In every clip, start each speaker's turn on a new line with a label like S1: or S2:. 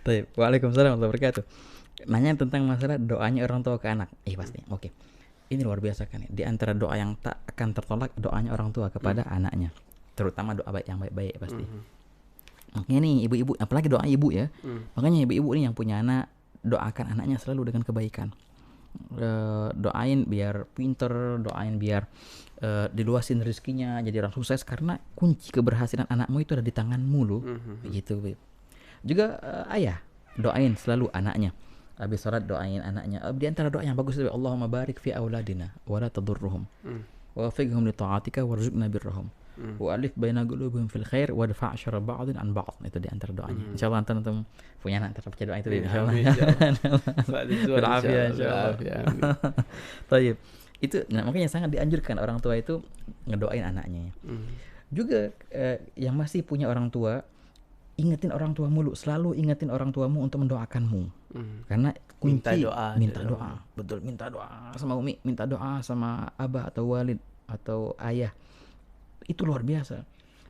S1: Baik. Waalaikumsalam warahmatullahi wabarakatuh. Nanya tentang masalah doanya orang tua ke anak. Pasti. Oke. Ini luar biasa kan ya. Di antara doa yang tak akan tertolak doanya orang tua kepada anaknya. Terutama doa baik yang baik-baik pasti. Makanya nih ibu-ibu, apalagi doa ibu ya. Makanya ibu-ibu nih yang punya anak, doakan anaknya selalu dengan kebaikan. Doain biar pinter, doain biar diluasin rezekinya, jadi orang sukses, karena kunci keberhasilan anakmu itu ada di tanganmu loh. Begitu, Beb. Juga ayah, doain selalu anaknya. Habis sholat doain anaknya. Di antara doa yang bagus itu Allahumma barik fi auladina wa la tadurruhum. Wa wafiqhum li ta'atika warzuqna birrahum. Wa alif baina qulubihim fil khair wa dfa' syarra ba'dhin an ba'd. Itu di antara doanya. Insyaallah antum punya anak terbaca doa itu insyaallah. Bil afiyah insyaallah. Baik. Itu makanya sangat dianjurkan orang tua itu ngedoain anaknya. Juga yang masih punya orang tua, ingetin orang tua mulu, selalu ingetin orang tuamu untuk mendoakanmu. Karena kunci minta doa. Betul, minta doa sama umi, minta doa sama abah atau walid atau ayah. Itu luar biasa.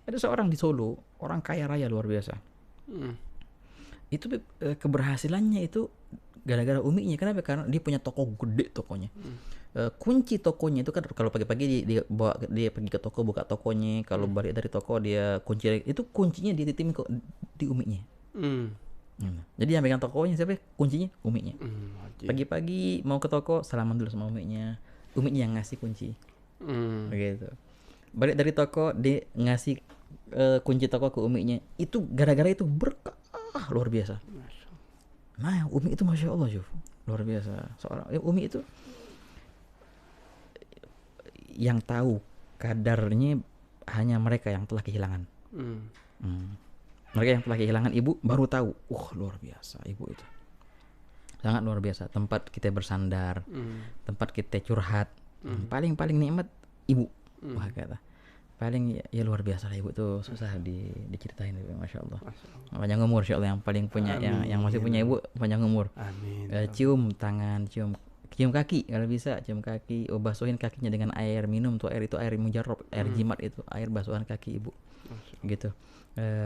S1: Ada seorang di Solo, orang kaya raya luar biasa. Itu keberhasilannya itu gara-gara uminya. Kenapa? Karena dia punya toko gede tokonya. Kunci tokonya itu kan kalau pagi-pagi dia pergi ke toko buka tokonya, kalau balik dari toko dia kunci, itu kuncinya dititipin kok di uminya. Jadi yang pegang tokonya siapa? Kuncinya uminya. Pagi-pagi mau ke toko salaman dulu sama uminya yang ngasih kunci. Begitu. Balik dari toko dia ngasih kunci toko ke uminya. Itu gara-gara itu berkah luar biasa. Nah, umi itu masya Allah luar biasa. Seorang umi itu yang tahu kadarnya hanya mereka yang telah kehilangan. Mereka yang telah kehilangan ibu baru tahu. Luar biasa ibu itu. Sangat luar biasa. Tempat kita bersandar, tempat kita curhat. Paling nikmat ibu. Wah kata. Paling ya luar biasa lah ibu tuh, susah diceritain ibu, masya Allah. Panjang umur insya Allah yang paling punya. Amin. Yang masih punya ibu panjang umur.
S2: Amin.
S1: Cium tangan, cium kaki kalau bisa, cium kaki, basuhin kakinya dengan air minum tuh, air itu air mujarab, air jimat itu, air basuhan kaki ibu. Gitu.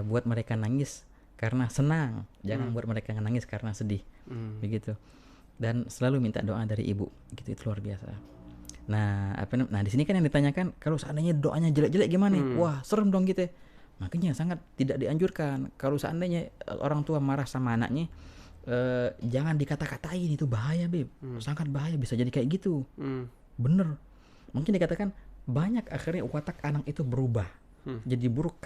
S1: Buat mereka nangis karena senang, jangan buat mereka nangis karena sedih. Begitu. Dan selalu minta doa dari ibu, gitu, itu luar biasa. Nah di sini kan yang ditanyakan, kalau seandainya doanya jelek-jelek gimana? Wah, serem dong gitu. Makanya sangat tidak dianjurkan. Kalau seandainya orang tua marah sama anaknya, jangan dikata-katain, itu bahaya, Beb. Sangat bahaya, bisa jadi kayak gitu. Bener. Mungkin dikatakan banyak akhirnya watak anak itu berubah. Jadi buruk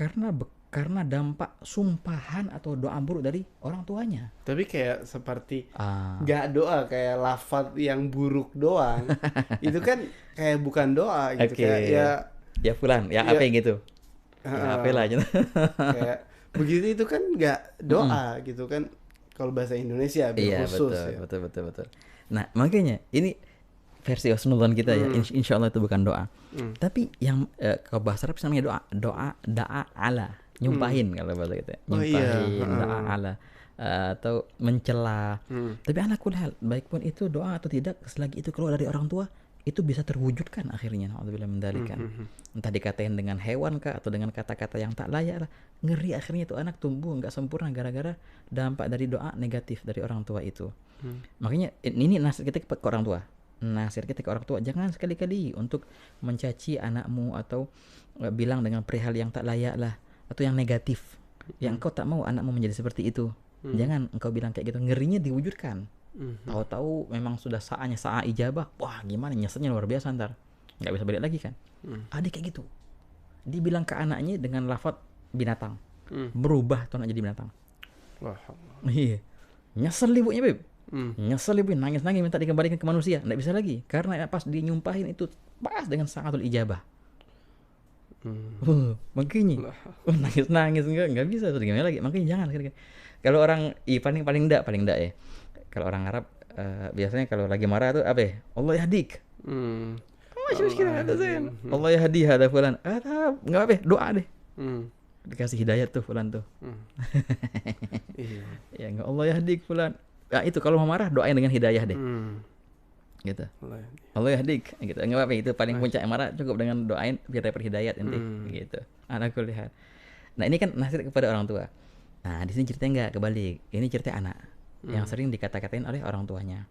S1: karena dampak sumpahan atau doa buruk dari orang tuanya.
S2: Tapi kayak seperti gak doa, kayak lafaz yang buruk doang. Itu kan kayak bukan doa gitu. Kayak
S1: ya fulan, ya apa gitu. Ya apa lah gitu.
S2: Kayak begitu itu kan gak doa gitu kan. Kalau bahasa Indonesia khusus.
S1: Iya, betul. Nah, makanya ini versi Husnudzon kita ya. Insya Allah itu bukan doa. Tapi yang kalau bahasa Arab namanya doa ala, nyumpahin kalau bahasa kita. Nyumpahin, doa ala, atau mencela. Tapi ala kulhal, baik pun itu doa atau tidak, selagi itu keluar dari orang tua, itu bisa terwujudkan akhirnya. Alhamdulillah mendalikan. Entah dikatain dengan hewan kah atau dengan kata-kata yang tak layak lah. Ngeri akhirnya itu anak tumbuh nggak sempurna gara-gara dampak dari doa negatif dari orang tua itu. Makanya ini nasihat kita ke orang tua. Nasihat kita ke orang tua, jangan sekali-kali untuk mencaci anakmu atau bilang dengan perihal yang tak layak lah, atau yang negatif. Yang engkau tak mau anakmu menjadi seperti itu. Jangan engkau bilang kayak gitu, ngerinya diwujudkan. Tahu-tahu memang sudah saatnya saat ijabah, wah gimana, nyeselnya luar biasa, ntar nggak bisa balik lagi kan. Ada kayak gitu, dibilang ke anaknya dengan lafaz binatang, berubah tuh anak jadi binatang. Iya, nyesel ibunya, Beb. Nyesel ibu, nangis minta dikembalikan ke manusia, nggak bisa lagi karena pas dinyumpahin itu pas dengan sangatul ijabah. Makanya nangis nggak bisa tuh, gimana lagi. Makanya jangan. Kalau orang paling enggak ya, kalau orang Arab biasanya kalau lagi marah tuh apa ya, Allah yahdik. Masih muskilah ada Zain, Allah yahdi hada fulan, nggak apa, doa deh, dikasih hidayat tuh fulan tuh. Ya nggak Allah yahdik fulan. Ya itu kalau mau marah doain dengan hidayah deh. Gitu. Allah yahdik gitu. Enggak apa-apa, itu paling puncak marah, cukup dengan doain biar dapat hidayat inti gitu. Anakku lihat. Nah, ini kan nasihat kepada orang tua. Nah, di sini ceritanya nggak kebalik. Ini cerita anak yang sering dikata-katain oleh orang tuanya.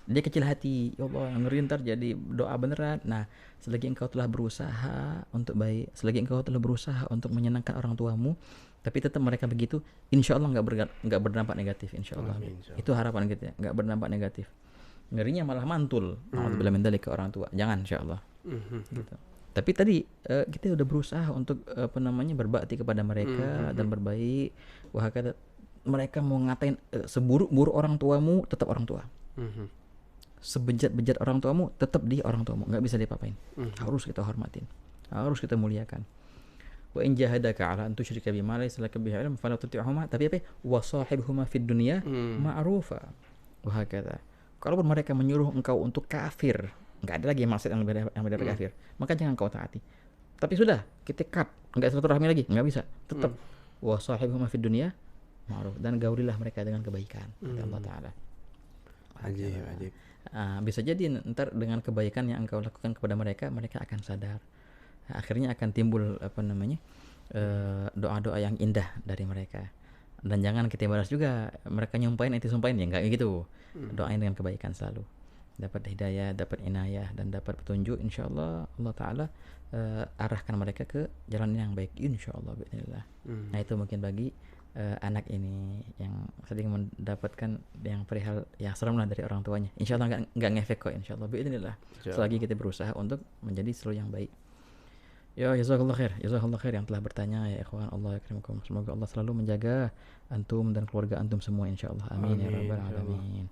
S1: Dia kecil hati, ya Allah, ngeri ntar jadi doa beneran. Nah, selagi engkau telah berusaha untuk baik, selagi engkau telah berusaha untuk menyenangkan orang tuamu, tapi tetap mereka begitu, insya Allah nggak berdampak negatif, insya Allah. Itu harapan kita, nggak berdampak negatif. Ngerinya malah mantul. Alhamdulillah min dzalik ke orang tua. Jangan, insya Allah. Gitu. Tapi tadi kita udah berusaha untuk berbakti kepada mereka dan berbaik. Wah, kata mereka mau ngatain seburuk-buruk orang tuamu, tetap orang tua. Sebejat-bejat orang tuamu, tetap dia orang tuamu, nggak bisa diapa-apain. Harus kita hormatin, harus kita muliakan. Wa in jahadaka ala an tusyrika bima laysa laka bihi ilm fala tuti'huma, tapi apa? Wa sahibhuma fid dunya ma'rufa. Wah, kata kalaupun mereka menyuruh engkau untuk kafir, nggak ada lagi maksud yang berbeda kafir, maka jangan kau taati. Tapi sudah, kita cut, nggak silaturahmi lagi, nggak bisa. Tetap wa sahibhuma fid dunya ma'ruf, dan gaulilah mereka dengan kebaikan. Kata Allah Ta'ala.
S2: Ajib.
S1: Bisa jadi ntar dengan kebaikan yang engkau lakukan kepada mereka, mereka akan sadar. Akhirnya akan timbul doa-doa yang indah dari mereka. Dan jangan kita balas juga, mereka nyumpahin itu sumpahin, ya enggak gitu. Doain dengan kebaikan selalu. Dapat hidayah, dapat inayah, dan dapat petunjuk, insyaallah Allah Ta'ala arahkan mereka ke jalan yang baik, insyaallah bismillah. Nah, itu mungkin bagi anak ini yang sering mendapatkan yang perihal yang serem lah dari orang tuanya. Insyaallah nggak ngefek kok, insyaallah bismillah. Selagi kita berusaha untuk menjadi selalu yang baik. Ya, jazakallah khair yang telah bertanya ya ikhwan, Allah yakrimukum. Semoga Allah selalu menjaga antum dan keluarga antum semua, insyaallah. Amin ya rabbal alamin.